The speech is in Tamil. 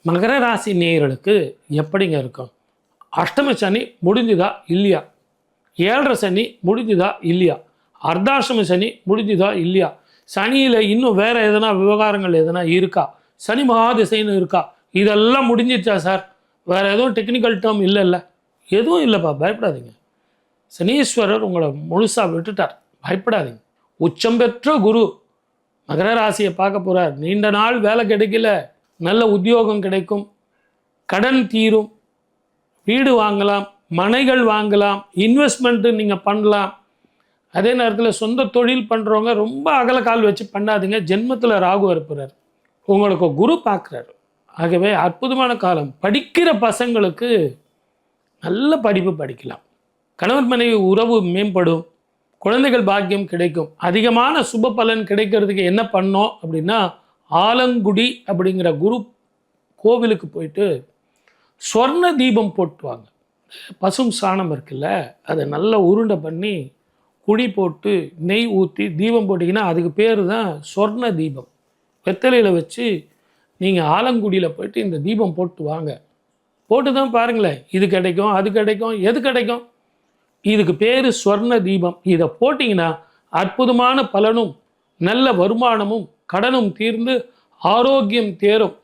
மகர ராசி நேயர்களுக்கு எப்படிங்க இருக்கும்? அஷ்டம சனி முடிஞ்சுதா இல்லையா? ஏழரை சனி முடிஞ்சுதா இல்லையா? அர்த்தாஷ்டம சனி முடிஞ்சுதா இல்லையா? சனியில் இன்னும் வேறு எதனா விவகாரங்கள் எதனா இருக்கா? சனி மகாதிசைன்னு இருக்கா? இதெல்லாம் முடிஞ்சிச்சா சார்? வேறு எதுவும் டெக்னிக்கல் டேர்ம் இல்லைல்ல? எதுவும் இல்லைப்பா, பயப்படாதீங்க. சனீஸ்வரர் உங்களை முழுசாக விட்டுட்டார், பயப்படாதீங்க. உச்சம் பெற்ற குரு மகர ராசியை பார்க்க போகிறார். நீண்ட நாள் வேலை கிடைக்கல, நல்ல உத்தியோகம் கிடைக்கும், கடன் தீரும், வீடு வாங்கலாம், மனைகள் வாங்கலாம், இன்வெஸ்ட்மெண்ட்டு நீங்கள் பண்ணலாம். அதே நேரத்தில் சொந்த தொழில் பண்ணுறவங்க ரொம்ப அகல கால் வச்சு பண்ணாதீங்க. ஜென்மத்தில் ராகு இருப்பார், உங்களுக்கு குரு பார்க்குறாரு. ஆகவே அற்புதமான காலம். படிக்கிற பசங்களுக்கு நல்ல படிப்பு படிக்கலாம், கணவன் மனைவி உறவு மேம்படும், குழந்தைகள் பாக்கியம் கிடைக்கும். அதிகமான சுப பலன் கிடைக்கிறதுக்கு என்ன பண்ணோம் அப்படின்னா, ஆலங்குடி அப்படிங்கிற குரு கோவிலுக்கு போயிட்டு சொர்ண தீபம் போட்டுவாங்க. பசும் சாணம் இருக்குல்ல, அதை நல்லா உருண்டை பண்ணி குழி போட்டு நெய் ஊற்றி தீபம் போட்டிங்கன்னா அதுக்கு பேர் தான் சொர்ண தீபம். வெத்தலையில் வச்சு நீங்கள் ஆலங்குடியில் போயிட்டு இந்த தீபம் போட்டு வாங்க. போட்டு தான் பாருங்களேன், இது கிடைக்கும், அது கிடைக்கும், எது கிடைக்கும்? இதுக்கு பேர் சொர்ண தீபம். இதை போட்டிங்கன்னா அற்புதமான பலனும் நல்ல வருமானமும் கடனும் தீர்ந்து ஆரோக்கியம் தேரும்.